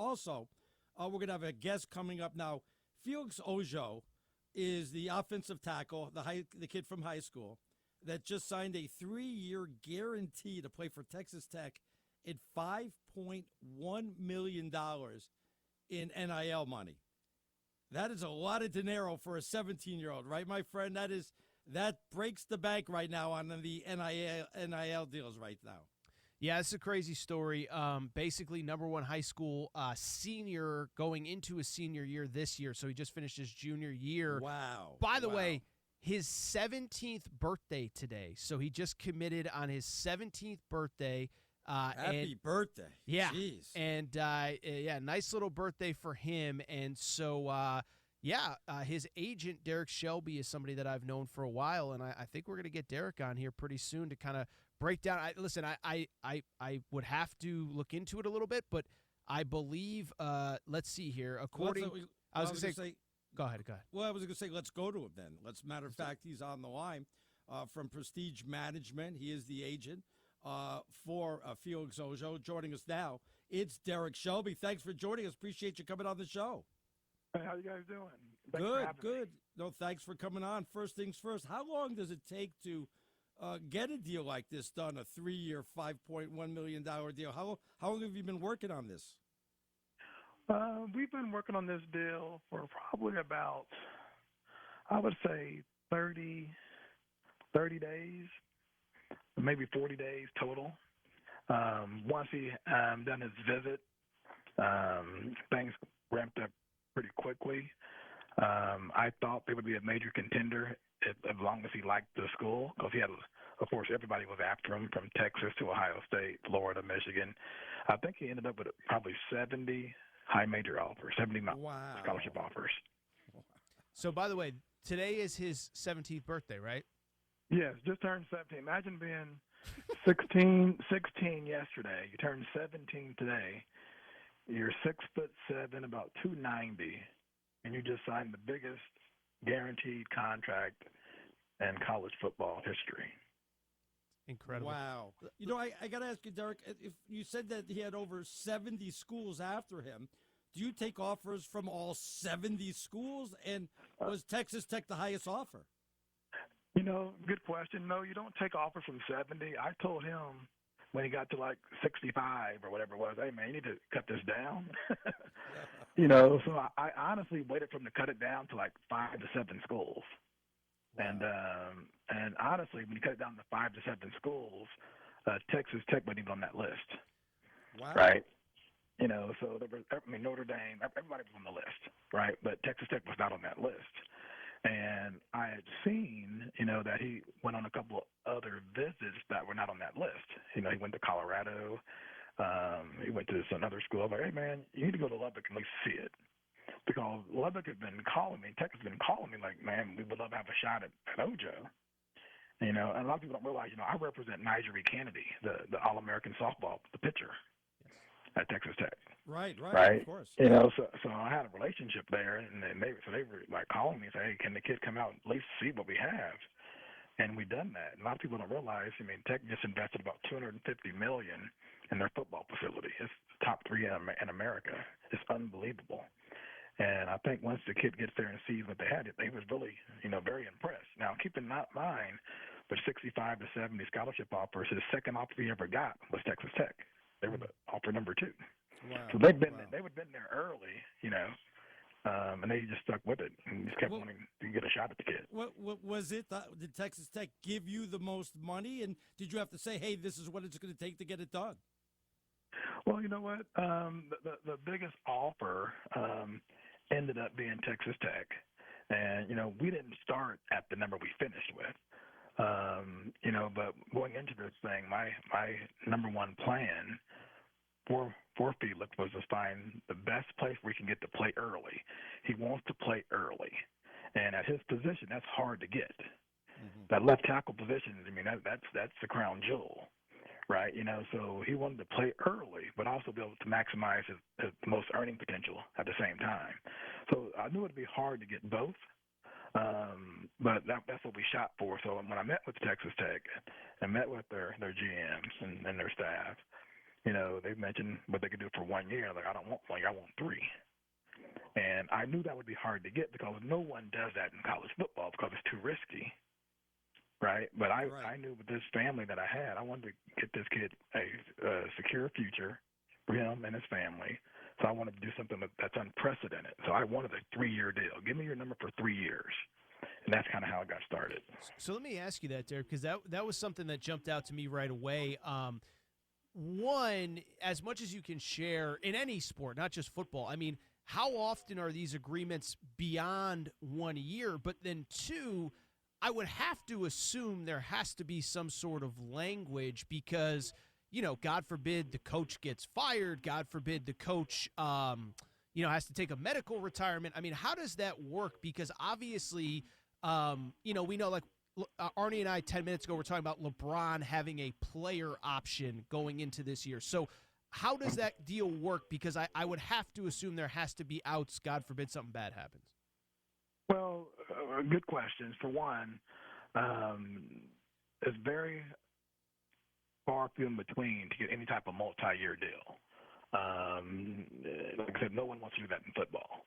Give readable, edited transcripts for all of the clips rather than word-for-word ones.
Also, we're going to have a guest coming up now. Felix Ojo is the offensive tackle, the kid from high school that just signed a 3-year guarantee to play for Texas Tech at $5.1 million in NIL money. That is a lot of dinero for a 17-year-old, right, my friend? That breaks the bank right now on the NIL deals right now. Yeah, it's a crazy story. Basically, number one high school senior going into his senior year this year. So he just finished his junior year. Wow. By the way, his 17th birthday today. So he just committed on his 17th birthday. Happy birthday. Yeah. Jeez. And, nice little birthday for him. And so, his agent, Derrick Shelby, is somebody that I've known for a while. And I think we're going to get Derrick on here pretty soon to kind of break down. I would have to look into it a little bit, but I believe, let's see here. According, I was going to say, go ahead. Well, I was going to say, let's go to him then. Matter of fact, he's on the line from Prestige Management. He is the agent for Felix Ojo. Joining us now, it's Derrick Shelby. Thanks for joining us. Appreciate you coming on the show. Hey, how you guys doing? Thanks for having me. No, thanks for coming on. First things first, how long does it take to get a deal like this done, a 3-year, $5.1 million deal? How long have you been working on this? We've been working on this deal for probably about, I would say, 30 days, maybe 40 days total. Once he done his visit, things ramped up pretty quickly. I thought they would be a major contender as long as he liked the school, because he had, of course, everybody was after him from Texas to Ohio State, Florida, Michigan. I think he ended up with probably 70 high major offers, 70 scholarship offers. So, by the way, today is his 17th birthday, right? Yes, just turned 17. Imagine being 16 yesterday. You turned 17 today. You're 6'7", about 290, and you just signed the biggest guaranteed contract in college football history. Incredible. Wow. You know, I got to ask you, Derrick, if you said that he had over 70 schools after him, do you take offers from all 70 schools? And was Texas Tech the highest offer? You know, good question. No, you don't take offers from 70. I told him when he got to like 65 or whatever it was, hey, man, you need to cut this down. You know, so I honestly waited for him to cut it down to like 5 to 7 schools. Wow. And honestly, when you cut it down to 5 to 7 schools, Texas Tech wasn't even on that list. Wow. Right? You know, so there was, Notre Dame, everybody was on the list, right? But Texas Tech was not on that list. And I had seen, you know, that he went on a couple of other visits that were not on that list. You know, he went to Colorado. He went to another school. I was like, hey, man, you need to go to Lubbock and at least see it. Because Lubbock has been calling me, Tech has been calling me like, man, we would love to have a shot at Ojo. You know, and a lot of people don't realize, you know, I represent Nigel Kennedy, the All-American softball, the pitcher at Texas Tech. Right, right, of course. You know, so I had a relationship there, and they were like calling me and say, hey, can the kid come out and at least see what we have? And we done that. And a lot of people don't realize, I mean, Tech just invested about $250 million in their football facility. It's the top 3 in America. It's unbelievable. And I think once the kid gets there and sees what they had, they was really, you know, very impressed. Now, keep in mind, with 65 to 70 scholarship offers, his second offer he ever got was Texas Tech. They were the offer number 2. Wow. So they would been there early, you know, and they just stuck with it and just kept wanting to get a shot at the kid. What was it? Did Texas Tech give you the most money, and did you have to say, hey, this is what it's going to take to get it done? Well, you know what? The biggest offer ended up being Texas Tech, and you know we didn't start at the number we finished with. You know, but going into this thing, my number one plan for Felix was to find the best place where he can get to play early. He wants to play early, and at his position, that's hard to get. Mm-hmm. That left tackle position, I mean, that's the crown jewel, right? You know, so he wanted to play early, but also be able to maximize his most earning potential at the same time. So I knew it'd be hard to get both. But that's what we shot for. So when I met with Texas Tech and met with their GMs and their staff, They mentioned what they could do for 1 year. Like, I don't want 1 year, I want 3. And I knew that would be hard to get because no one does that in college football because it's too risky, right? But I knew with this family that I had, I wanted to get this kid a secure future for him and his family. So I wanted to do something that's unprecedented. So I wanted a 3-year deal. Give me your number for 3 years. And that's kind of how it got started. So let me ask you that, Derrick, because that was something that jumped out to me right away. One, as much as you can share in any sport, not just football, I mean, how often are these agreements beyond 1 year? But then two, I would have to assume there has to be some sort of language because, God forbid the coach gets fired. God forbid the coach, has to take a medical retirement. I mean, how does that work? Because obviously, we know, like, Arnie and I 10 minutes ago were talking about LeBron having a player option going into this year. So how does that deal work? Because I would have to assume there has to be outs, God forbid something bad happens. Well, good questions. For one, it's very far few in between to get any type of multi-year deal. Like I said, no one wants to do that in football.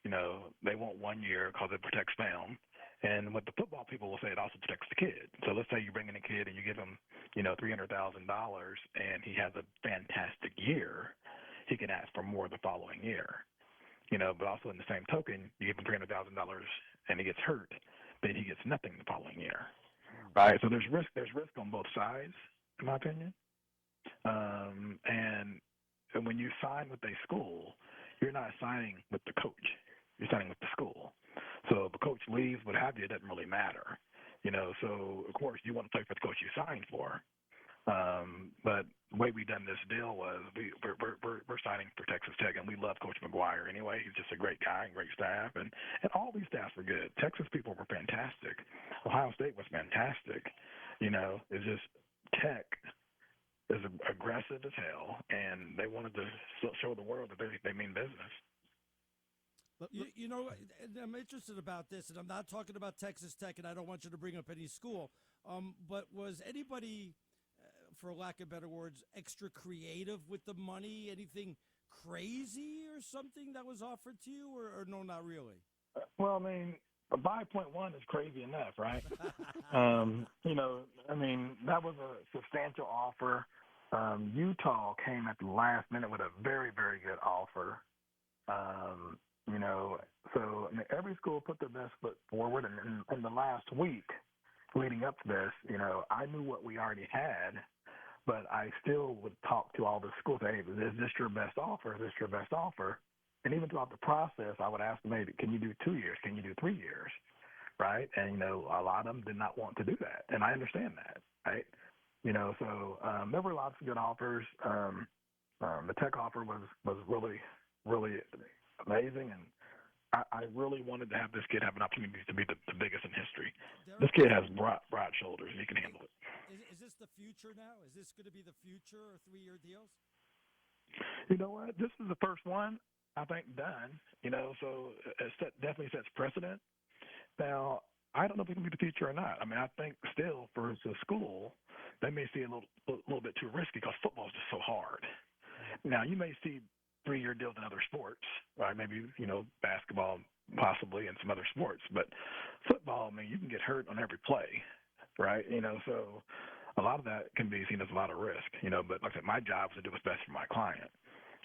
They want 1 year because it protects them. And what the football people will say, it also protects the kid. So let's say you bring in a kid and you give him, $300,000 and he has a fantastic year, he can ask for more the following year. But also in the same token, you give him $300,000 and he gets hurt, then he gets nothing the following year. Right? So there's risk on both sides, in my opinion. And when you sign with a school, you're not signing with the coach. You're signing with the school. So if a coach leaves, what have you, it doesn't really matter. So of course you want to play for the coach you signed for. But the way we done this deal was we're signing for Texas Tech, and we love Coach McGuire anyway. He's just a great guy and great staff, and all these staffs were good. Texas people were fantastic. Ohio State was fantastic. It's just Tech is aggressive as hell, and they wanted to show the world that they mean business. I'm interested about this, and I'm not talking about Texas Tech, and I don't want you to bring up any school. But was anybody, for lack of better words, extra creative with the money? Anything crazy or something that was offered to you, or no, not really? Well, I mean, 5.1 is crazy enough, right? That was a substantial offer. Utah came at the last minute with a very, very good offer. So every school put their best foot forward, and in the last week leading up to this, I knew what we already had, but I still would talk to all the schools, hey, is this your best offer? Is this your best offer? And even throughout the process, I would ask them, hey, can you do 2 years? Can you do 3 years? Right? And, a lot of them did not want to do that, and I understand that, right? So there were lots of good offers. The Tech offer was really, really amazing, and I really wanted to have this kid have an opportunity to be the biggest in history. Derrick, this kid has broad shoulders, and he can handle it. Is this the future now? Is this going to be the future of 3-year deals? You know what? This is the first one, I think, done. So it definitely sets precedent. Now, I don't know if it can be the future or not. I mean, I think still for the school, they may see a little bit too risky because football is just so hard. Now, you may see 3-year deals in other sports, right? Maybe, basketball possibly and some other sports. But football, I mean, you can get hurt on every play, right? So a lot of that can be seen as a lot of risk, But like I said, my job is to do what's best for my client,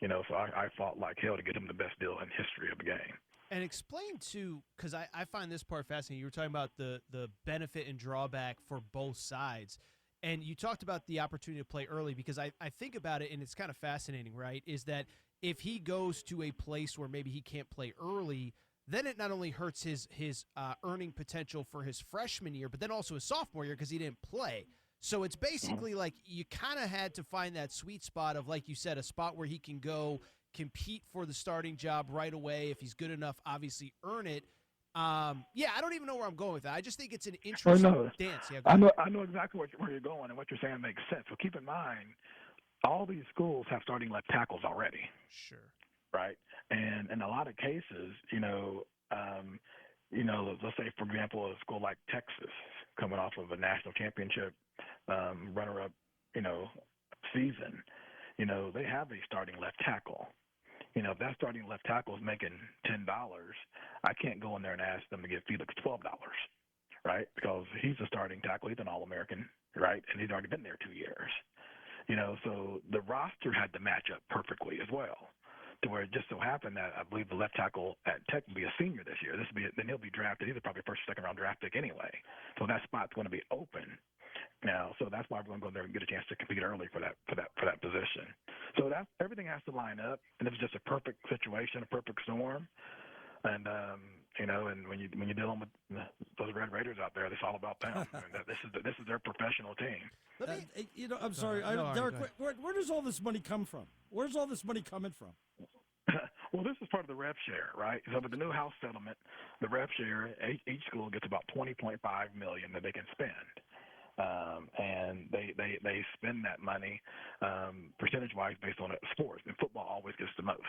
So I fought like hell to get him the best deal in history of the game. And explain, too, because I find this part fascinating. You were talking about the benefit and drawback for both sides. And you talked about the opportunity to play early because I think about it, and it's kind of fascinating, right, is that if he goes to a place where maybe he can't play early, then it not only hurts his earning potential for his freshman year, but then also his sophomore year because he didn't play. So it's basically like you kind of had to find that sweet spot of, like you said, a spot where he can go compete for the starting job right away. If he's good enough, obviously earn it. I don't even know where I'm going with that. I just think it's an interesting dance. Yeah, I know exactly where you're going, and what you're saying makes sense. So keep in mind, all these schools have starting left tackles already. Sure. Right. And in a lot of cases, let's say, for example, a school like Texas coming off of a national championship runner-up, season, they have a starting left tackle. If that starting left tackle is making $10, I can't go in there and ask them to give Felix $12, right? Because he's a starting tackle. He's an All-American, right? And he's already been there 2 years. So the roster had to match up perfectly as well, to where it just so happened that I believe the left tackle at Tech will be a senior this year. Then he'll be drafted. He's probably first or second round draft pick anyway. So that spot's going to be open now. So that's why we're going to go there and get a chance to compete early for that position. So everything has to line up, and it's just a perfect situation, a perfect storm. And and when you're dealing with those Red Raiders out there, it's all about them. This is their professional team. I'm sorry, Derrick. Where does all this money come from? Where's all this money coming from? Well, this is part of the rev share, right? So with the new house settlement, the rev share, each school gets about $20.5 million that they can spend. And they spend that money percentage-wise based on sports, and football always gets the most.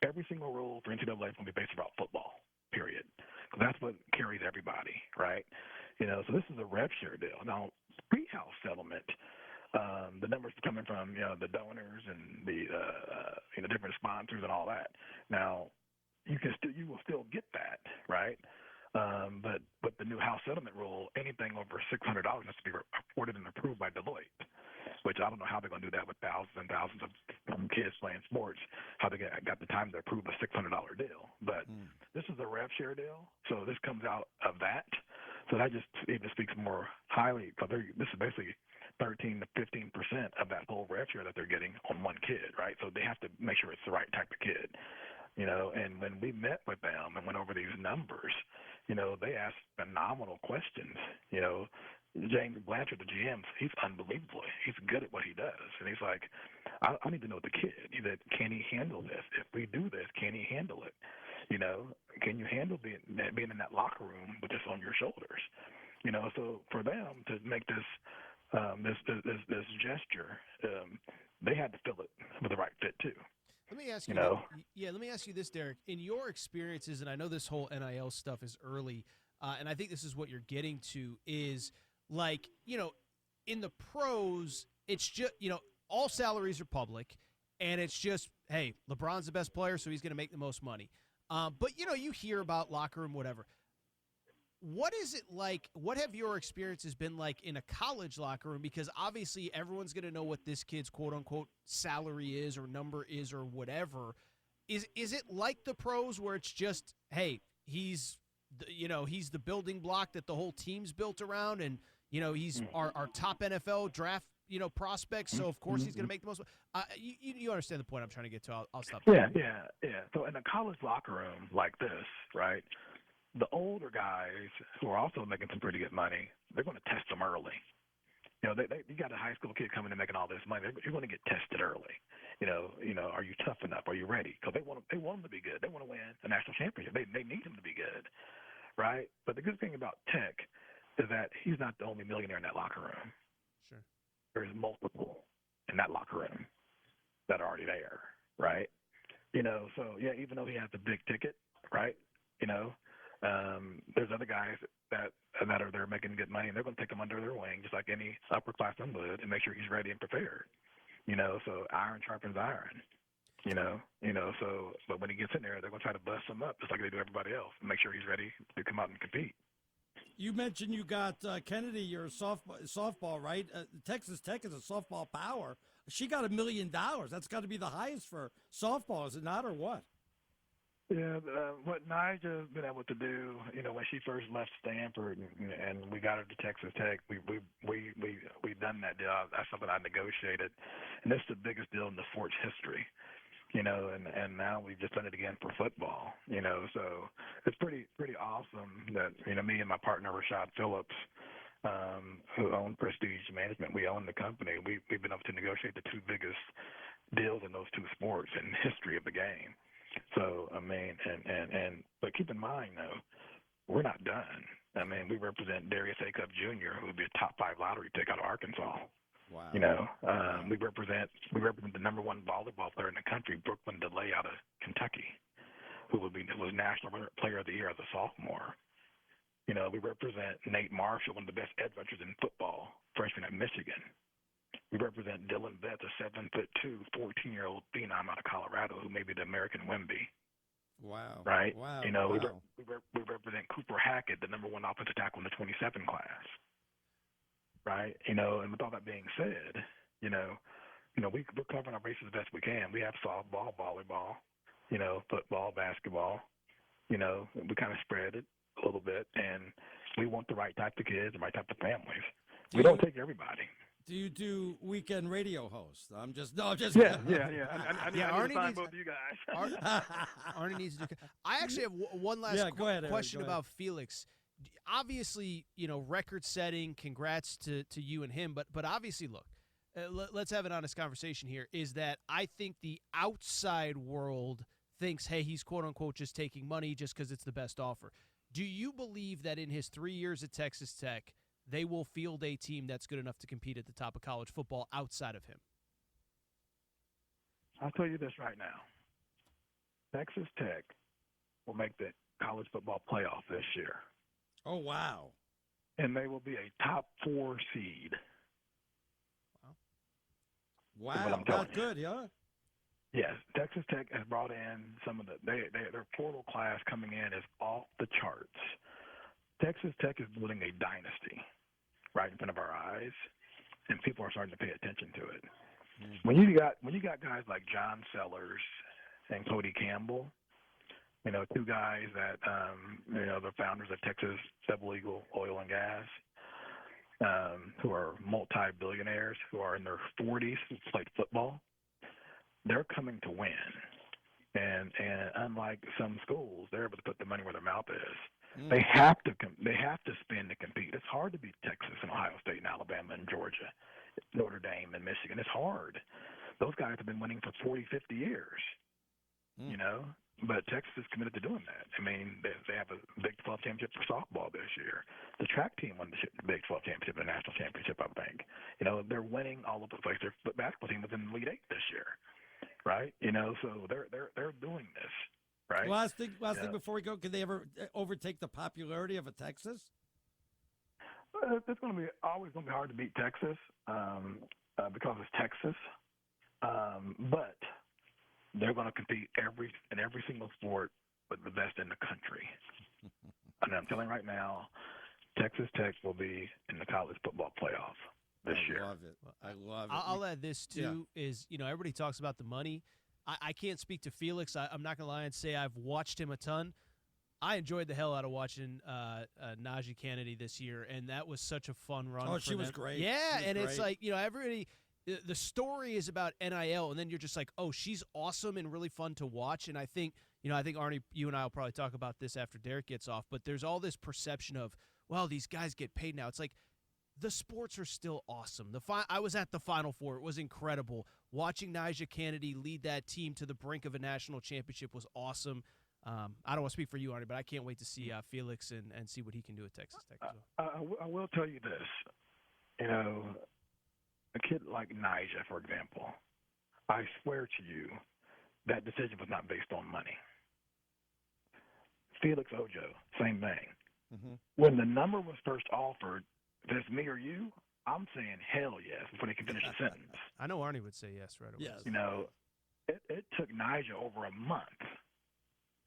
Every single rule for NCAA is going to be based around football, period. So that's what carries everybody, right? So this is a rev share deal. Now, pre-house settlement, the numbers coming from the donors and the different sponsors and all that. Now, you will still get that, right? But with the new house settlement rule, anything over $600 has to be reported and approved by Deloitte, which I don't know how they're going to do that with thousands and thousands of kids playing sports, how they got the time to approve a $600 deal. But this is a rev share deal, so this comes out of that. So that just even speaks more highly, because this is basically 13 to 15% of that whole rev share that they're getting on one kid, right? So they have to make sure it's the right type of kid. And when we met with them and went over these numbers, they asked phenomenal questions. James Blanchard, the GM, he's unbelievable. He's good at what he does. And he's like, I need to know the kid. He said, can he handle this? If we do this, can he handle it? Can you handle being in that locker room with this on your shoulders? So for them to make this gesture, they had to fill it with the right fit too. Let me ask you, let me ask you this, Derrick. In your experiences, and I know this whole NIL stuff is early, and I think this is what you're getting to, is like, in the pros, it's just, all salaries are public, and it's just, hey, LeBron's the best player, so he's going to make the most money. But, you hear about locker room, whatever. What is it like? What have your experiences been like in a college locker room? Because obviously everyone's going to know what this kid's quote unquote salary is or number is or whatever. Is it like the pros where it's just, hey, he's the building block that the whole team's built around, and he's our top NFL draft prospect, so of course he's going to make the most. You understand the point I'm trying to get to. I'll stop there. Yeah. So in a college locker room like this, right? The older guys who are also making some pretty good money, they're going to test them early. You got a high school kid coming and making all this money. You're going to get tested early. Are you tough enough? Are you ready? Because they want them to be good. They want to win a national championship. They need them to be good, right? But the good thing about Tech is that he's not the only millionaire in that locker room. Sure. There's multiple in that locker room that are already there, right? So yeah, even though he has the big ticket, right? There's other guys that are there making good money, and they're going to take him under their wing, just like any upperclassman would, and make sure he's ready and prepared. So iron sharpens iron. So but when he gets in there, they're going to try to bust him up just like they do everybody else, and make sure he's ready to come out and compete. You mentioned you got Kennedy, your softball, right? Texas Tech is a softball power. She got $1 million. That's got to be the highest for softball, is it not, or what? Yeah, what Nija's been able to do, when she first left Stanford and we got her to Texas Tech, we've done that deal. That's something I negotiated, and this is the biggest deal in the sports history. And now we've just done it again for football. So it's pretty awesome that me and my partner Rashad Phillips, who own Prestige Management, we own the company. We've been able to negotiate the two biggest deals in those two sports in the history of the game. So but keep in mind though, we're not done. We represent Darius Acuff Jr., who would be a top 5 lottery pick out of Arkansas. Wow. We represent the number 1 volleyball player in the country, Brooklyn DeLay out of Kentucky, who was National Player of the Year as a sophomore. We represent Nate Marshall, one of the best edge rushers in football, freshman at Michigan. We represent Dylan Betts, a 7'2", 14-year-old phenom out of Colorado who may be the American Wemby. Wow. Right? Wow. You know, wow. we represent Cooper Hackett, the number 1 offensive tackle in the 27 class. Right? You know, and with all that being said, we're covering our bases as best we can. We have softball, volleyball, football, basketball. We kind of spread it a little bit, and we want the right type of kids, the right type of families. We don't take everybody. Do you do weekend radio host? I'm just yeah. I need Arnie to sign needs, both of you guys. Arnie needs to do. I actually have one last go ahead, Aaron, question go ahead. about Felix. Obviously, record setting. Congrats to you and him, but obviously, look. Let's have an honest conversation here. Is that I think the outside world thinks, hey, he's quote unquote just taking money just because it's the best offer. Do you believe that in his 3 years at Texas Tech, they will field a team that's good enough to compete at the top of college football outside of him? I'll tell you this right now. Texas Tech will make the college football playoff this year. Oh, wow. And they will be a top 4 seed. Wow. Not good, yeah? Yes. Texas Tech has brought in some of their portal class coming in is off the charts. Texas Tech is building a dynasty right in front of our eyes, and people are starting to pay attention to it. Mm-hmm. When you got guys like John Sellers and Cody Campbell, 2 guys that the founders of Texas Double Eagle Oil and Gas, who are multi-billionaires, who are in their 40s, who played football, they're coming to win. And unlike some schools, they're able to put the money where their mouth is. Mm. They have to spend to compete. It's hard to beat Texas and Ohio State and Alabama and Georgia, Notre Dame and Michigan. It's hard. Those guys have been winning for 40, 50 years, But Texas is committed to doing that. I mean, they have a Big 12 championship for softball this year. The track team won the Big 12 championship, the national championship, I think. They're winning all over the place. Their basketball team was in the Elite Eight this year, right? So they're doing this, right? Last thing before we go, can they ever overtake the popularity of a Texas? It's always going to be hard to beat Texas because it's Texas, but they're going to compete in every single sport with the best in the country. And I'm telling you right now, Texas Tech will be in the college football playoff this year. I love it. I'll add this, too, is, everybody talks about the money. I can't speak to Felix. I'm not going to lie and say I've watched him a ton. I enjoyed the hell out of watching Najee Kennedy this year, and that was such a fun run. Oh, she was great. Yeah, and it's like, everybody – the story is about NIL, and then you're just like, oh, she's awesome and really fun to watch. And I think Arnie, you and I will probably talk about this after Derrick gets off, but there's all this perception of, well, these guys get paid now. It's like the sports are still awesome. I was at the Final Four. It was incredible. Watching Najee Kennedy lead that team to the brink of a national championship was awesome. I don't want to speak for you, Arnie, but I can't wait to see Felix and see what he can do at Texas Tech as well. I will tell you this. A kid like Nija, for example, I swear to you, that decision was not based on money. Felix Ojo, same thing. Mm-hmm. When the number was first offered, if it's me or you, I'm saying hell yes before they can finish the sentence. I know Arnie would say yes right away. Yes. It took Nija over a month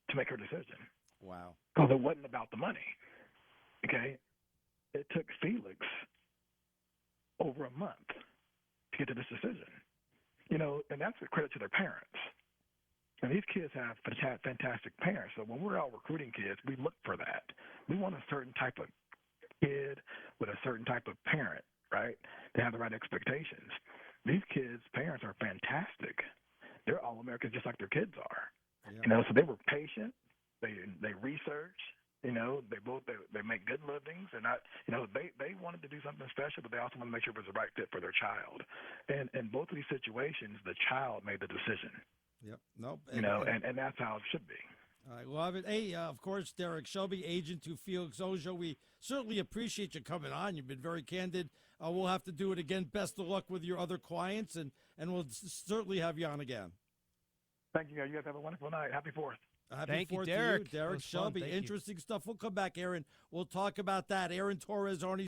to make her decision. Wow. Because it wasn't about the money. Okay? It took Felix over a month to get to this decision. And that's a credit to their parents. And these kids have fantastic parents. So when we're out recruiting kids, we look for that. We want a certain type of kid with a certain type of parent, right? They have the right expectations. These kids' parents are fantastic. They're all Americans just like their kids are. Yeah. So they were patient. They researched. They make good livings. They're not, they wanted to do something special, but they also want to make sure it was the right fit for their child. And in both of these situations, the child made the decision. Yep. Nope. And that's how it should be. I love it. Hey, of course, Derrick Shelby, agent to Felix Ojo. We certainly appreciate you coming on. You've been very candid. We'll have to do it again. Best of luck with your other clients, and we'll certainly have you on again. Thank you. You guys have a wonderful night. Happy 4th. Thank you, Derrick. Derrick. Derrick Shelby. Interesting stuff. We'll come back, Aaron. We'll talk about that. Aaron Torres, Arnie